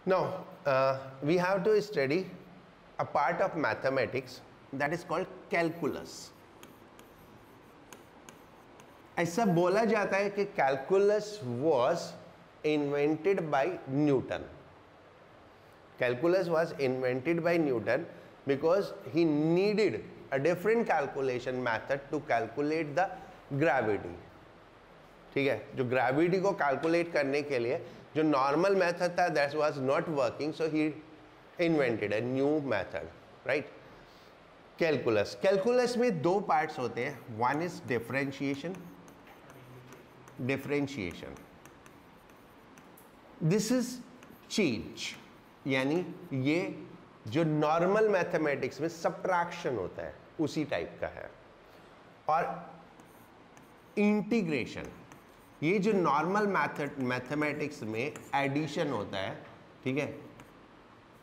Now, we have to study a part of mathematics that is called calculus. ऐसा बोला जाता है कि calculus was invented by Newton. Calculus was invented by Newton because he needed a different calculation method to calculate the gravity. ठीक है, जो gravity को calculate करने के लिए जो नॉर्मल मेथड था that was not working, so he invented a new method, right. Calculus, calculus में दो पार्ट्स होते हैं. One is differentiation. Differentiation this is change, यानी ये जो नॉर्मल मैथमेटिक्स में सब्ट्रैक्शन होता है उसी टाइप का है. और इंटीग्रेशन, ये जो नॉर्मल मैथमेटिक्स में एडिशन होता है, ठीक है,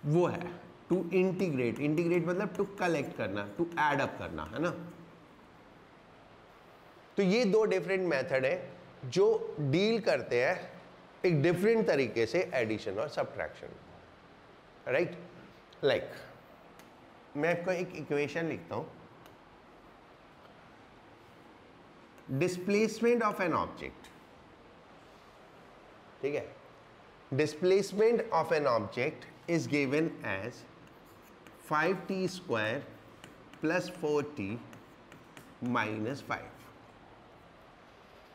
वो है टू इंटीग्रेट. इंटीग्रेट मतलब टू कलेक्ट करना, टू एड अप करना, है ना. तो ये दो डिफरेंट मेथड है जो डील करते हैं एक डिफरेंट तरीके से एडिशन और सब्ट्रैक्शन, राइट. लाइक मैं आपको एक इक्वेशन लिखता हूं. डिस्प्लेसमेंट ऑफ एन ऑब्जेक्ट, ठीक है. Displacement of an object is given as 5t square plus 4t minus 5.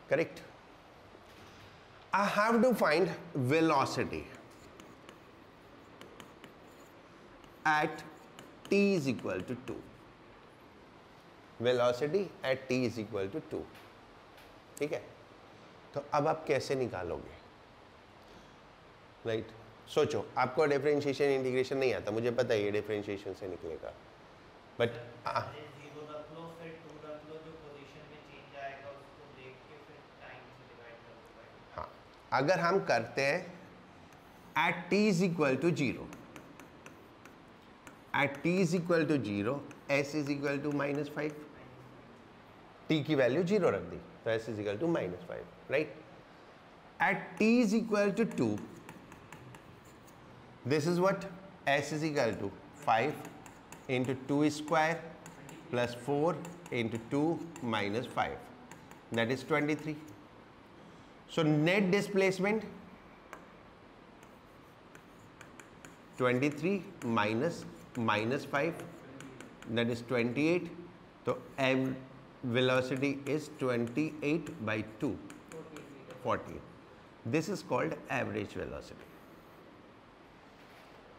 Correct. I have to find velocity at t is equal to 2. Velocity at t is equal to 2. ठीक है. तो अब आप कैसे निकालोगे, right. सोचो, आपको डिफरेंशिएशन इंटीग्रेशन नहीं आता, मुझे पता है ये डिफरेंशिएशन से निकलेगा, बट हाँ, अगर हम करते हैं at t is equal to 0, एट t is equal to 0 s is equal to minus 5. t की वैल्यू 0 रख दी तो s is equal to minus 5, right. At t is equal to 2, this is what s is equal to 5 into 2 square plus 4 into 2 minus 5, that is 23. So net displacement 23 minus 5, that is 28. तो velocity is 28 by 2, 40. This is called average velocity.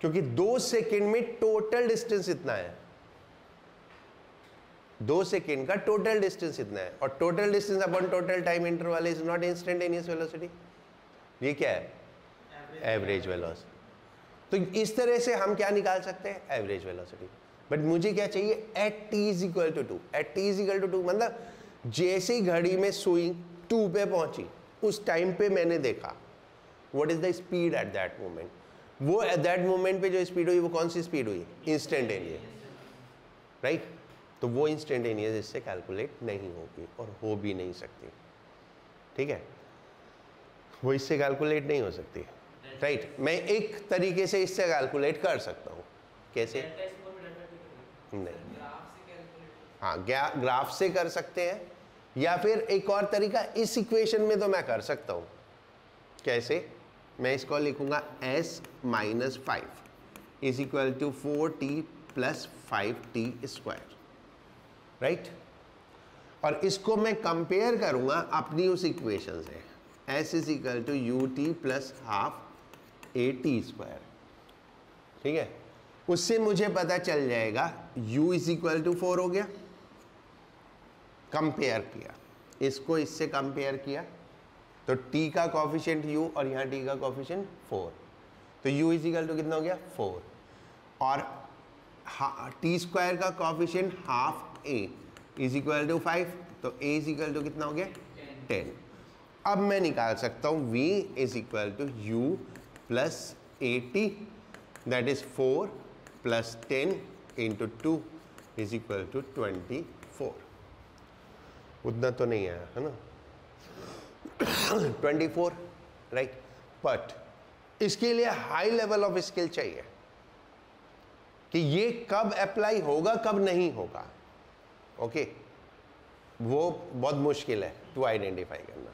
क्योंकि 2 second में total distance इतना है, 2 second का total distance इतना है, और total distance upon total time interval is not instantaneous velocity. ये क्या है? Average velocity. तो इस तरह से हम क्या निकाल सकते हैं? Average velocity. बट मुझे क्या चाहिए? At t is equal to 2. At t is equal to 2 मतलब जैसे ही घड़ी में सुई 2 पे पहुंची उस टाइम पे मैंने देखा what is the speed at that moment. वो एट दैट मोमेंट पे जो स्पीड हुई वो कौन सी स्पीड हुई? Instantaneous, right. तो वो इंस्टेंटेनियस इससे कैलकुलेट नहीं होगी और हो भी नहीं सकती, ठीक है. वो इससे कैलकुलेट नहीं हो सकती, राइट. मैं एक तरीके से इससे कैलकुलेट कर सकता हूँ. कैसे? नहीं, हाँ, ग्राफ से कर सकते हैं, या फिर एक और तरीका इस इक्वेशन में तो मैं कर सकता हूँ. कैसे? मैं इसको लिखूंगा s minus 5 is equal to 4t plus 5t square, right. और इसको मैं कंपेयर करूंगा अपनी उस इक्वेशन से. s is equal to ut plus half at square, ठीक है. उससे मुझे पता चल जाएगा u इज इक्वल टू 4 हो गया. कंपेयर किया, इसको इससे कंपेयर किया तो t का कोफिशिएंट u और यहाँ t का कोफिशिएंट 4, तो u इज इक्वल टू कितना हो गया? 4. और t स्क्वायर का coefficient half a is equal to 5, तो a इज इक्वल टू कितना हो गया? 10. अब मैं निकाल सकता हूँ v is equal to u plus 80, that is 4 plus 10 into 2 is equal to 24. उतना तो नहीं आया, है ना? 24, राइट. बट इसके लिए हाई लेवल ऑफ स्किल चाहिए कि ये कब अप्लाई होगा कब नहीं होगा। ओके, वो बहुत मुश्किल है टू आइडेंटिफाई करना।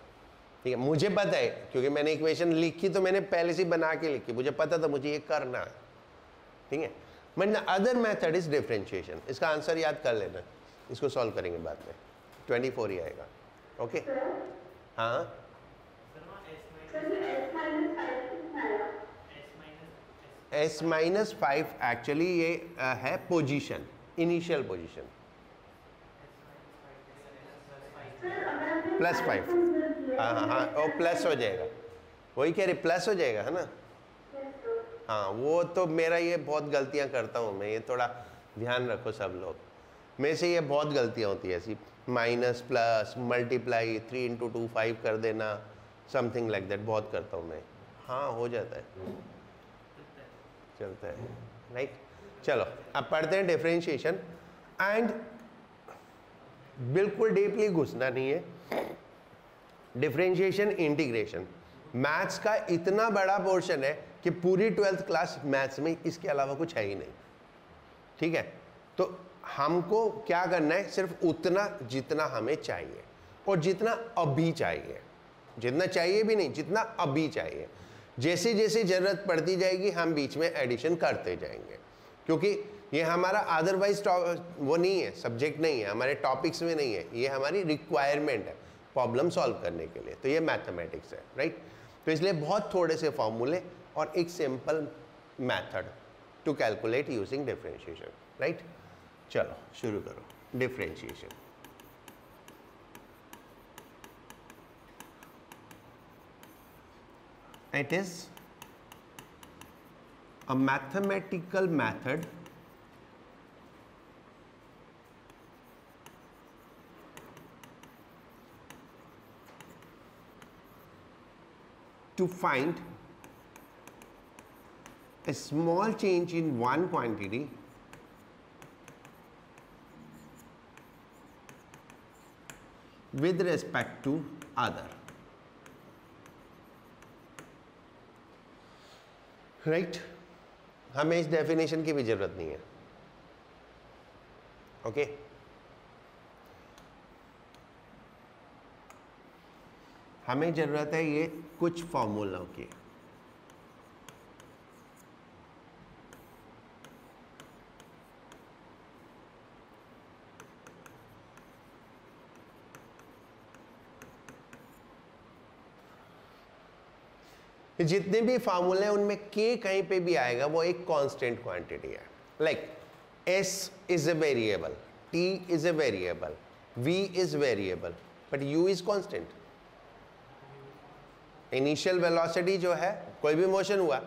ठीक है, मुझे पता है क्योंकि मैंने इक्वेशन लिखी तो मैंने पहले से बना के लिखी, मुझे पता था मुझे ये करना है। ठीक है, but the other method is differentiation. इसका आंसर याद कर लेना, इसको सॉल्व करेंगे बाद में, 24 ही आएगा। ओके, हाँ S-5 एक्चुअली ये है पोजीशन, इनिशियल पोजीशन, +5। हाँ हाँ हाँ, वो प्लस हो जाएगा, वही कह रही प्लस हो जाएगा, है ना। हाँ, वो तो मेरा ये बहुत गलतियाँ करता हूँ मैं, ये थोड़ा ध्यान रखो सब लोग, मेरे से ये बहुत गलतियाँ होती है ऐसी, माइनस प्लस मल्टीप्लाई 3 × 2 5 कर देना, समथिंग लाइक दैट, बहुत करता हूँ मैं। हाँ, हो जाता है, चलता है, राइट। चलो अब पढ़ते हैं डिफरेंशिएशन। एंड बिल्कुल डीपली घुसना नहीं है, डिफरेंशिएशन इंटीग्रेशन मैथ्स का इतना बड़ा पोर्शन है कि पूरी 12th क्लास मैथ्स में इसके अलावा कुछ है ही नहीं। ठीक है, तो हमको क्या करना है, सिर्फ उतना जितना हमें चाहिए और जितना अभी चाहिए, जितना चाहिए भी नहीं, जितना अभी चाहिए। जैसे जैसे जरूरत पड़ती जाएगी हम बीच में एडिशन करते जाएंगे, क्योंकि ये हमारा अदरवाइज वो नहीं है, सब्जेक्ट नहीं है, हमारे टॉपिक्स में नहीं है, ये हमारी रिक्वायरमेंट है प्रॉब्लम सॉल्व करने के लिए। तो ये मैथमेटिक्स है, राइट। तो इसलिए बहुत थोड़े से फॉर्मूले और एक simple method to calculate using differentiation, right. चलो शुरू करो differentiation. It is a mathematical method to find a small change in one quantity with respect to other. Right, हमें इस डेफिनेशन की भी जरूरत नहीं है। ओके, हमें जरूरत है ये कुछ फॉर्मूलों की। जितने भी फार्मूले हैं उनमें के कहीं पे भी आएगा वो एक कांस्टेंट क्वांटिटी है। Like s is a variable, t is a variable, v is variable, but u is constant. Initial velocity जो है, कोई भी मोशन हुआ,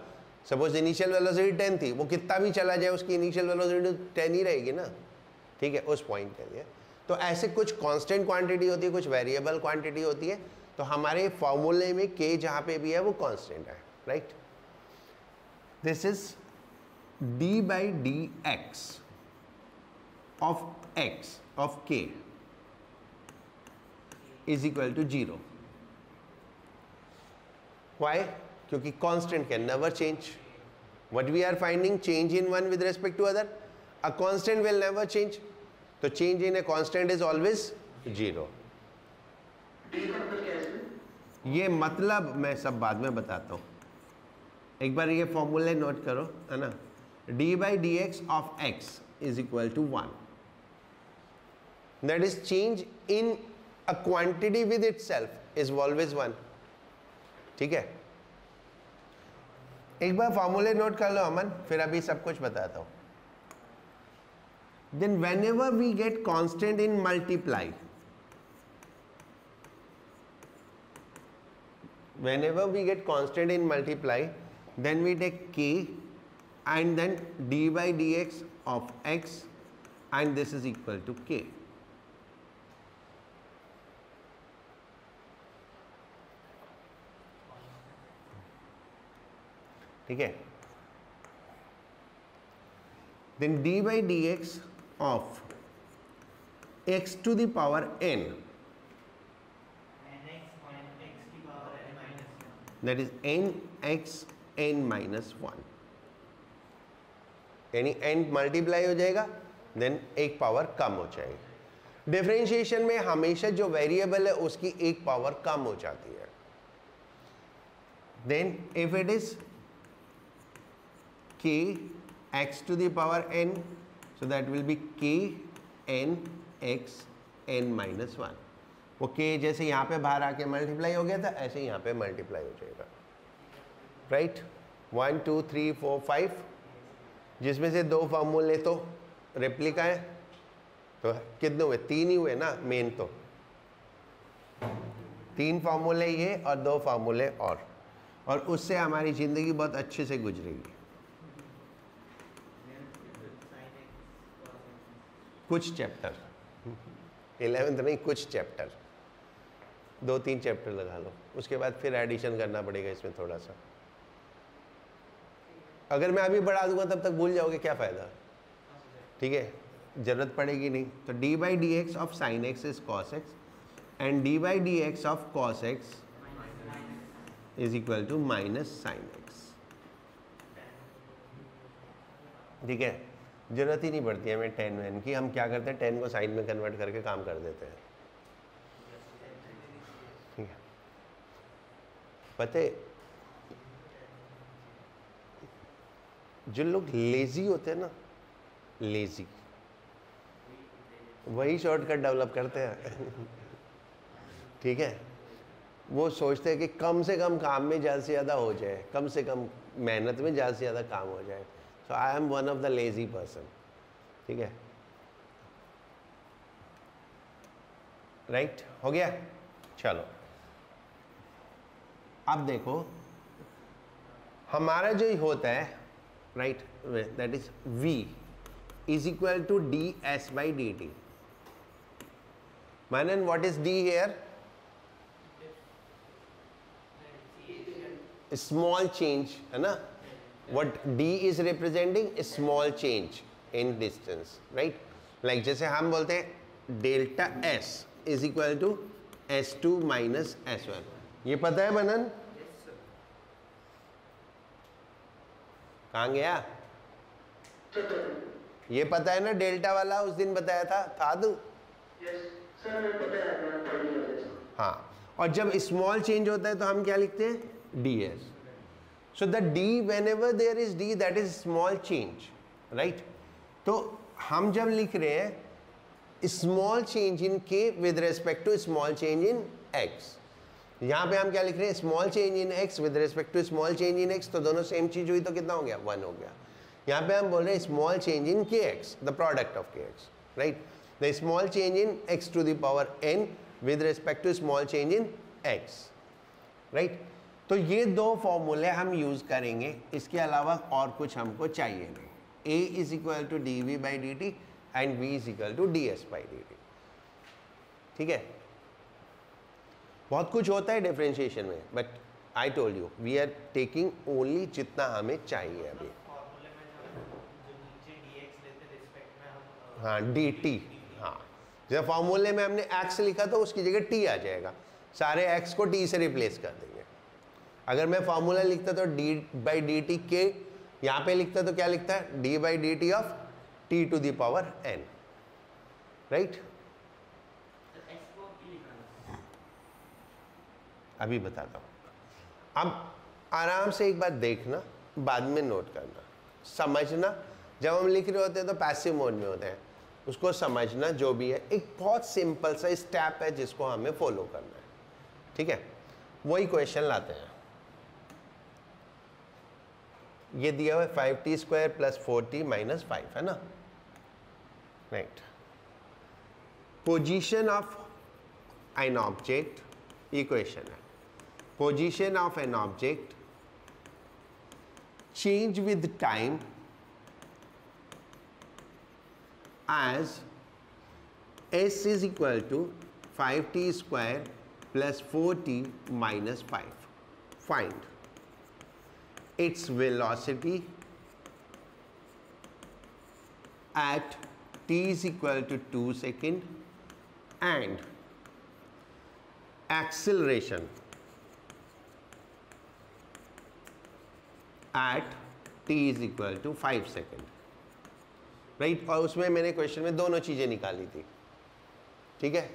सपोज इनिशियल वेलोसिटी 10 थी, वो कितना भी चला जाए उसकी इनिशियल वेलोसिटी 10 ही रहेगी ना। ठीक है, उस पॉइंट के लिए तो ऐसे कुछ कांस्टेंट क्वांटिटी होती है, कुछ वेरिएबल क्वांटिटी होती है। तो हमारे फॉर्मूले में के जहां पे भी है वो कांस्टेंट है, right. This is d by d x of x of k is equal to 0। Why? क्योंकि constant can never change. What we are finding, change in one with respect to other. A constant will never change, तो change in a constant is always 0। ये मतलब मैं सब बाद में बताता हूँ, एक बार ये फॉर्मूले नोट करो, है ना। D by d x of x is equal to 1, that is change in a quantity with itself is always 1। ठीक है, एक बार फॉर्मूले नोट कर लो अमन, फिर अभी सब कुछ बताता हूँ। Then whenever we get constant in multiply, whenever we get constant in multiply, then we take k and then d by dx of x and this is equal to k. ठीक है, then d by dx of x to the power n, that is n x n minus 1, यानी n multiply हो जाएगा, then एक power कम हो जाएगी। Differentiation में हमेशा जो वेरिएबल है उसकी एक पावर कम हो जाती है। Then if it is k x to the power n, so that will be k n x n minus 1। वो k जैसे यहाँ पे बाहर आके मल्टीप्लाई हो गया था, ऐसे यहाँ पे मल्टीप्लाई हो जाएगा, राइट। 1 2 3 4 5, जिसमें से 2 फॉर्मूले तो रेप्लिका है, तो कितने हुए? 3 ही हुए ना मेन, तो 3 फार्मूले ये और 2 फार्मूले और उससे हमारी ज़िंदगी बहुत अच्छे से गुजरेगी। कुछ चैप्टर 11th नहीं, कुछ चैप्टर 2-3 चैप्टर लगा लो, उसके बाद फिर एडिशन करना पड़ेगा इसमें थोड़ा सा। अगर मैं अभी बढ़ा दूंगा तब तक भूल जाओगे, क्या फ़ायदा, ठीक है, ज़रूरत पड़ेगी नहीं। तो d by d x of sine x is cos x and d by d x of cos x is equal to minus sine x, ठीक है। ज़रूरत ही नहीं पड़ती हमें टेन वैन की, हम क्या करते हैं, टेन को साइन में कन्वर्ट करके काम कर देते हैं, ठीक है। पता है जो लोग लेजी होते हैं ना, लेजी, वही शॉर्टकट डेवलप करते हैं ठीक है। वो सोचते हैं कि कम से कम काम में ज़्यादा से ज़्यादा हो जाए, कम से कम मेहनत में ज़्यादा से ज़्यादा काम हो जाए। So I am one of the lazy person, ठीक है, राइट, हो गया। चलो अब देखो हमारा जो होता है, right, that is v is equal to d s by d t. Manan, what is d here? A small change, है ना? What d is representing? A small change in distance, right? Like जैसे हम बोलते हैं delta s is equal to s2 minus s1। ये पता है मनन? कहाँ गया? ये पता है ना, डेल्टा वाला उस दिन बताया था तू? हाँ, और जब स्मॉल चेंज होता है तो हम क्या लिखते हैं? D s. So the d whenever there is d, that is small change, right. तो हम जब लिख रहे हैं स्मॉल चेंज इन के with respect to small change in x, यहाँ पे हम क्या लिख रहे हैं? Small change in x with respect to small change in x, तो दोनों सेम चीज हुई तो कितना हो गया? 1 हो गया। यहाँ पे हम बोल रहे हैं स्मॉल चेंज इन के x, the product of k x, right. The small change in x to the power n with respect to small change in x, right? तो ये 2 फॉर्मूले हम यूज करेंगे, इसके अलावा और कुछ हमको चाहिए नहीं। a is equal to dv by dt and v is equal to ds by dt, ठीक है। बहुत कुछ होता है डिफरेंशिएशन में, but I told you we are taking only जितना हमें चाहिए अभी। हाँ, dt, हाँ, जब फॉर्मूले में हमने x लिखा तो उसकी जगह t आ जाएगा, सारे x को t से रिप्लेस कर देंगे। अगर मैं फॉर्मूला लिखता तो d बाई डी टी के, यहाँ पे लिखता तो क्या लिखता है? d by d t of t to the power n, right. अभी बताता हूँ, अब आराम से एक बार देखना, बाद में नोट करना, समझना। जब हम लिख रहे होते हैं तो पैसिव मोड में होते हैं, उसको समझना जो भी है। एक बहुत सिंपल सा स्टेप है जिसको हमें फॉलो करना है, ठीक है। वही क्वेश्चन लाते हैं, ये दिया हुआ है 5t square plus 4t minus 5, है ना, right. Position of an object, ये क्वेश्चन है। Position of an object change with time as s is equal to 5t square plus 4t minus 5. Find its velocity at t is equal to 2 seconds and acceleration at t is equal to 5 second, right. और उसमें मैंने question में दोनों चीज़ें निकाली थी, ठीक है,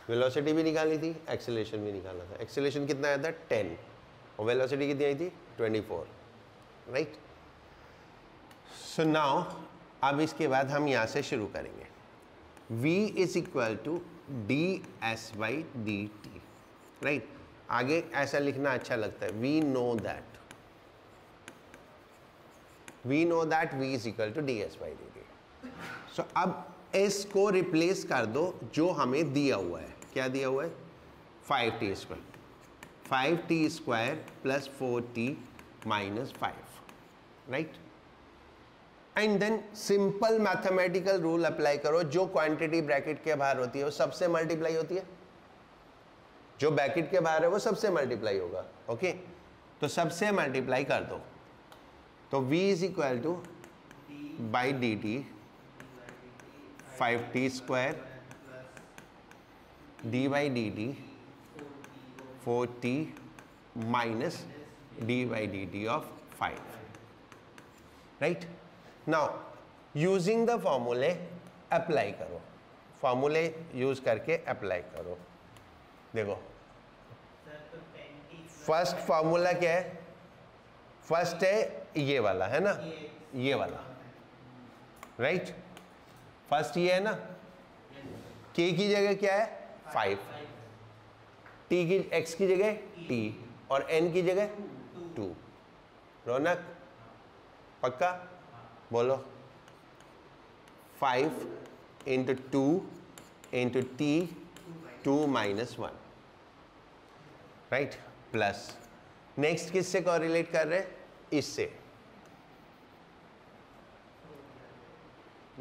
वेलोसिटी भी निकाली थी, एक्सेलरेशन भी निकाला था। एक्सेलरेशन कितना आया था 10 और वेलोसिटी कितनी आई थी 24, राइट। सो नाउ अब इसके बाद हम यहाँ से शुरू करेंगे। v is equal to d s by d t, right. आगे ऐसा लिखना अच्छा लगता है, we know that v is equal to d s by d t. So अब s को रिप्लेस कर दो जो हमें दिया हुआ है। क्या दिया हुआ है 5t square, 5t square plus 4t minus 5, right. And then simple mathematical rule apply करो, जो क्वांटिटी ब्रैकेट के बाहर होती है वो सबसे मल्टीप्लाई होती है, जो ब्रैकेट के बाहर है वो सबसे मल्टीप्लाई होगा, ओके। तो सबसे मल्टीप्लाई कर दो, तो v is equal two by d T 5t square D by d T 4t minus d by d t of 5, right. Now using the फॉर्मूले अप्लाई करो, फॉर्मूले यूज करके अप्लाई करो। देखो फर्स्ट फॉर्मूला क्या है, फर्स्ट है ये वाला, है ना, ये वाला, राइट। फर्स्ट ये है ना, k की जगह क्या है 5, t की x की जगह t और n की जगह 2। रौनक पक्का बोलो, 5 into 2 into t 2 minus 1, right, plus next किससे कोरिलेट कर रहे हैं, इससे,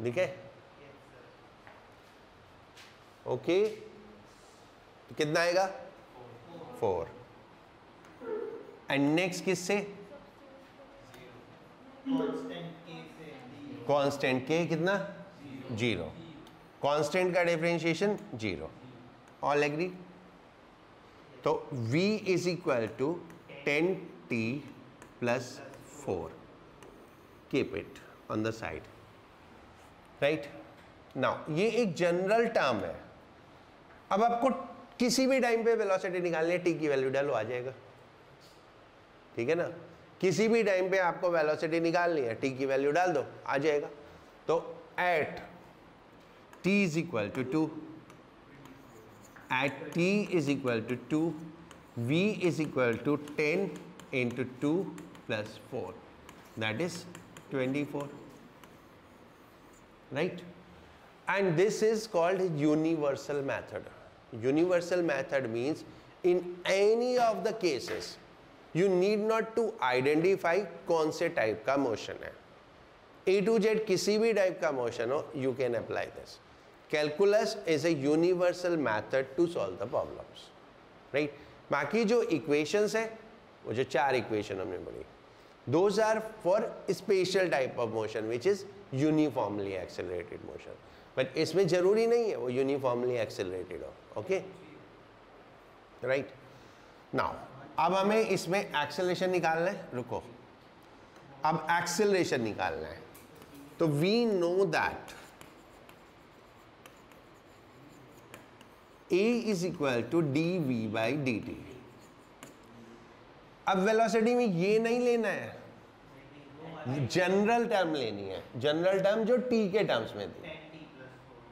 ठीक है, ओके। तो कितना आएगा 4, एंड नेक्स्ट किससे, कांस्टेंट के कितना 0, कांस्टेंट का डिफरेंशिएशन 0, ऑल एग्री। तो v is equal to 10t plus 4, keep it on the side, right. Now ये एक जनरल टर्म है। अब आपको किसी भी टाइम पे वेलोसिटी निकालनी है, t की वैल्यू डालो आ जाएगा, ठीक है ना। किसी भी टाइम पे आपको वेलोसिटी निकालनी है, t की वैल्यू डाल दो आ जाएगा। तो at t is equal to 2, at t is equal to 2, v is equal to 10 into 2 plus 4, that is 24, right. And this is called universal method. Universal method means in any of the cases you need not to identify कौन से type का motion है, A to Z किसी भी type का motion हो, you can apply this. Calculus is a universal method to solve the problems, right. बाकी जो इक्वेशंस है, वो जो 4 इक्वेशन हमने पढ़ी, those are for special type of motion which is uniformly accelerated motion, but इसमें जरूरी नहीं है वो यूनिफॉर्मली एक्सेलरेटेड हो, ओके, राइट। नाउ अब हमें इसमें एक्सेलरेशन निकालना है, रुको, अब एक्सेलरेशन निकालना है। तो we know that a is equal to d v by d t. अब वेलोसिटी में ये नहीं लेना है, जनरल टर्म लेनी है, जनरल टर्म जो t के टर्म्स में थी,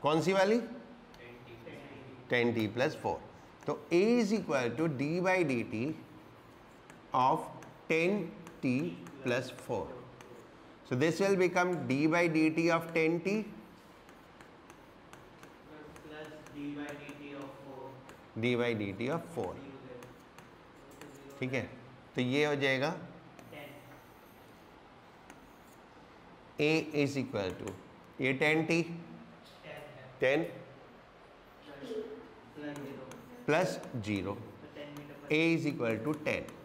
कौन सी वाली 10t प्लस 4। तो a is equal to d by d t of 10t plus 4. So this will become d by dt of 10t plus d by dt of 4. d by dt of 4, ठीक है। तो ये हो जाएगा 10 a is equal to ये 10t 10 plus 0, a is equal to 10।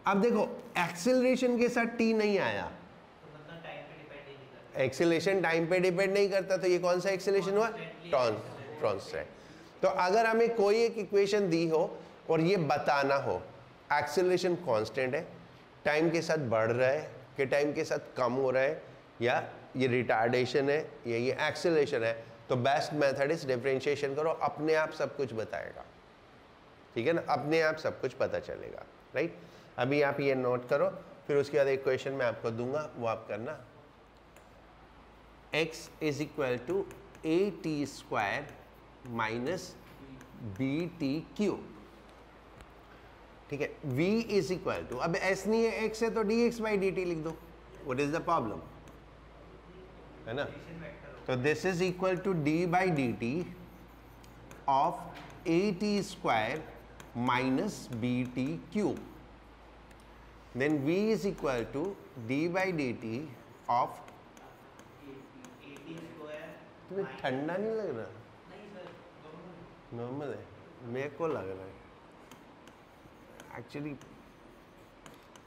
अब देखो acceleration के साथ t नहीं आया, एक्सेलरेशन टाइम पे डिपेंड नहीं करता, तो ये कौन सा एक्सेलरेशन हुआ, कांस्टेंट। तो अगर हमें कोई एक इक्वेशन दी हो और ये बताना हो एक्सेलरेशन कांस्टेंट है, टाइम के साथ बढ़ रहा है कि टाइम के साथ कम हो रहा है, या ये रिटार्डेशन है या ये एक्सेलरेशन है, तो बेस्ट मेथड इज डिफरेंशिएशन करो, अपने आप सब कुछ बताएगा, ठीक है ना, अपने आप सब कुछ पता चलेगा, राइट। अभी आप ये नोट करो, फिर उसके बाद एक क्वेश्चन मैं आपको दूंगा, वो आप करना। x is equal to a t square minus b t cube, ठीक है। v इज इक्वल टू, अब s नहीं है, x है तो dx बाई डी टी लिख दो, व्हाट इज द प्रॉब्लम, है ना। तो this is equal to d by d t of a t square minus b t cube, then v is equal to d by d t of, तुम्हें ठंडा नहीं लग रहा? नॉर्मल है, मेरे को लग रहा है एक्चुअली।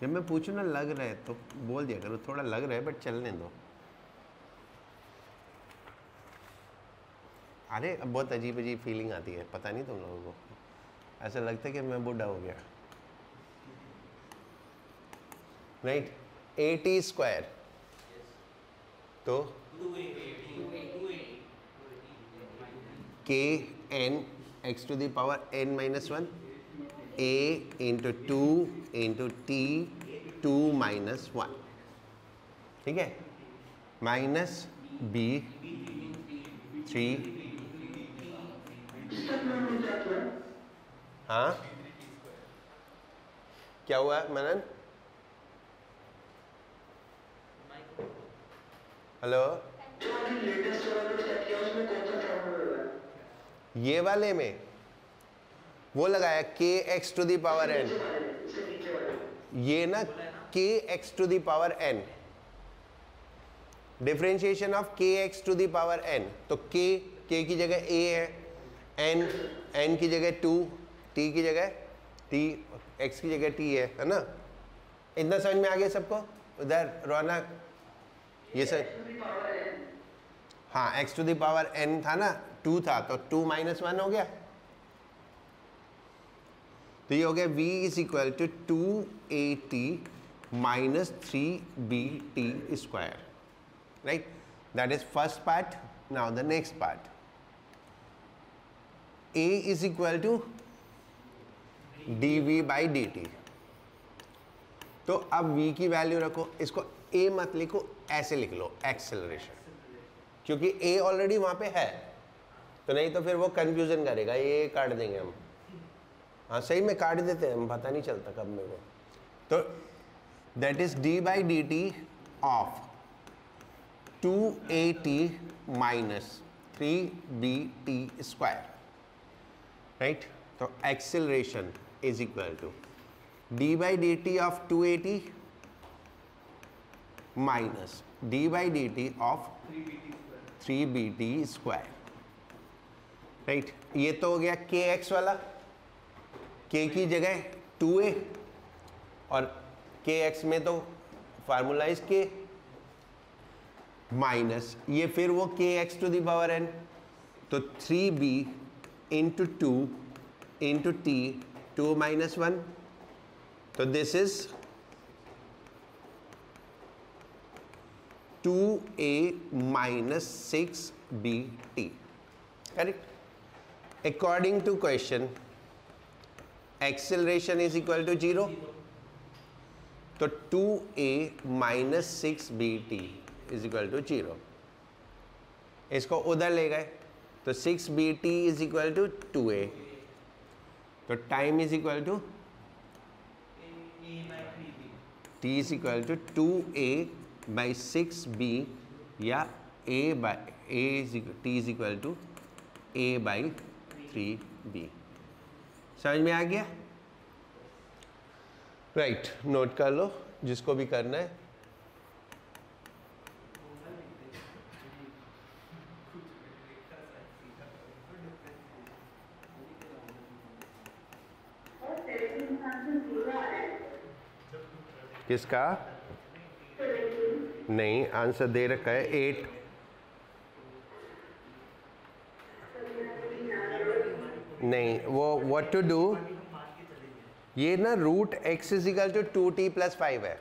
जब मैं पूछूँ ना लग रहा है तो बोल दिया करो, थोड़ा लग रहा है बट चलने दो। अरे अब बहुत अजीब अजीब फीलिंग आती है, पता नहीं तुम लोगों को, ऐसा लगता है कि मैं बूढ़ा हो गया, राइट। ए टी स्क्वायर तो k n x to the power n minus one, a into two into t two minus one, ठीक है, माइनस बी थ्री, हाँ क्या हुआ मनन? हेलो, ये वाले में वो लगाया k x to the power n, ये ना k x to the power n, differentiation of k x to the power n, तो के की जगह ए है, एन की जगह टू, टी की जगह टी, एक्स की जगह टी है ना। इतना समझ में आ गया सबको? उधर रौनक, ये सर, हाँ x to the power n था ना, टू था तो टू माइनस वन हो गया, तो ये हो गया v is equal to two a t minus three b t square, right. That is first part. Now the next part, a is equal to d v by d t, तो अब v की value रखो, इसको a मत लिखो, ऐसे लिख लो acceleration, क्योंकि a ऑलरेडी वहां पे है, तो नहीं तो फिर वो कंफ्यूजन करेगा, ये काट देंगे हम, हाँ सही में काट देते हैं हम, पता नहीं चलता कब में वो। तो that is d by d t of two a t minus three b t square, right. तो acceleration is equal to d by d t of two a t minus d by d t of three b t square, right. ये तो हो गया के x वाला, के की जगह 2a, और के एक्स में तो फार्मूला इज के, माइनस ये फिर वो k x to the power n, तो 3b into two into t, two minus one, तो this is 2a minus 6bt, correct. According to question acceleration is equal to 0, तो 2a minus 6bt is equal to 0, इसको उधर ले गए तो 6bt is equal to 2a, तो time is equal to t is equal to 2a by 6b, या a by t is equal to a by 3b। समझ में आ गया? राइट, नोट कर लो जिसको भी करना है। किसका? नहीं, आंसर दे रखा है 8। नहीं, वो व्हाट टू डू, ये ना root x is equal to 2t प्लस 5 है।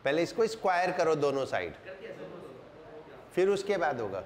पहले इसको स्क्वायर करो दोनों साइड, फिर उसके बाद होगा।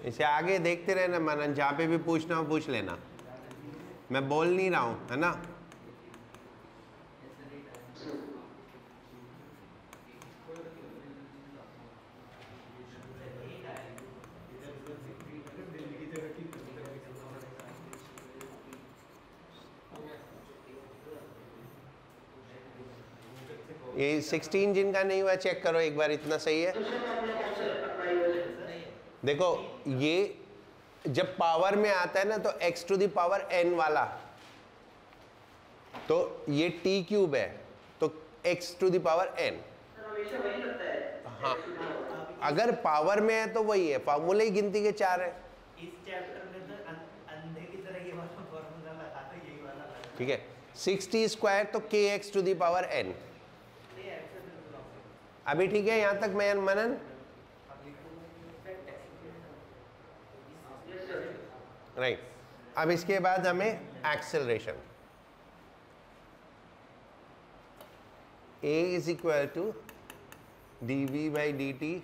इसे आगे देखते रहना मनन, जहाँ पे भी पूछना हो पूछ लेना, मैं बोल नहीं रहा हूँ, है ना। ये 16 जिनका नहीं हुआ चेक करो एक बार, इतना सही है। देखो ये जब पावर में आता है ना तो x to the power n वाला, तो ये t क्यूब है तो x to the power n। हाँ, अगर पावर में है तो वही है, फॉर्मूले ही गिनती के 4 है। इस चैप्टर में तो अंधे की तरह ये वाला फॉर्मूला लगा, तो यही वाला लगा। ठीक है, 6t स्क्वायर तो kx to the power n। अभी ठीक है यहाँ तक मैं मनन? राइट, अब इसके बाद हमें acceleration a is equal to dv by dt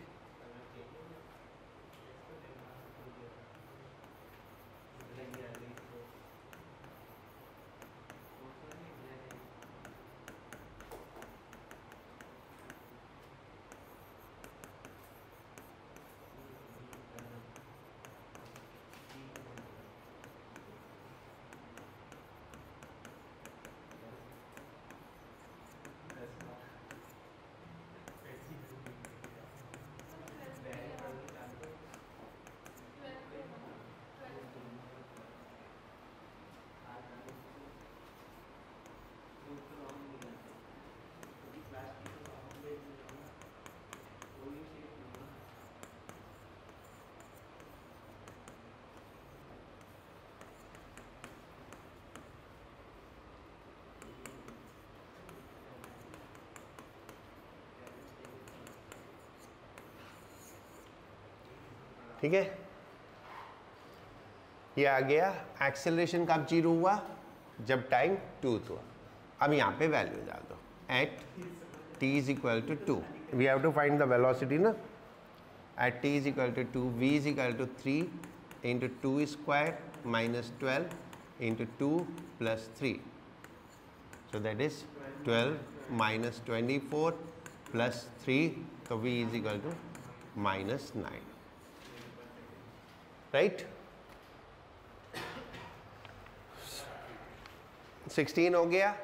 ठीक है, ये आ गया। एक्सेलरेशन कब जीरो हुआ? जब टाइम 2 हुआ। अब यहाँ पे वैल्यू डाल दो, at t is equal to 2, we have to find the velocity ना। At t is equal to 2, v is equal to 3 into 2 square minus 12 into 2 plus 3, so that is 12 minus 24 plus 3, तो v is equal to minus 9। Right, 16 हो गया।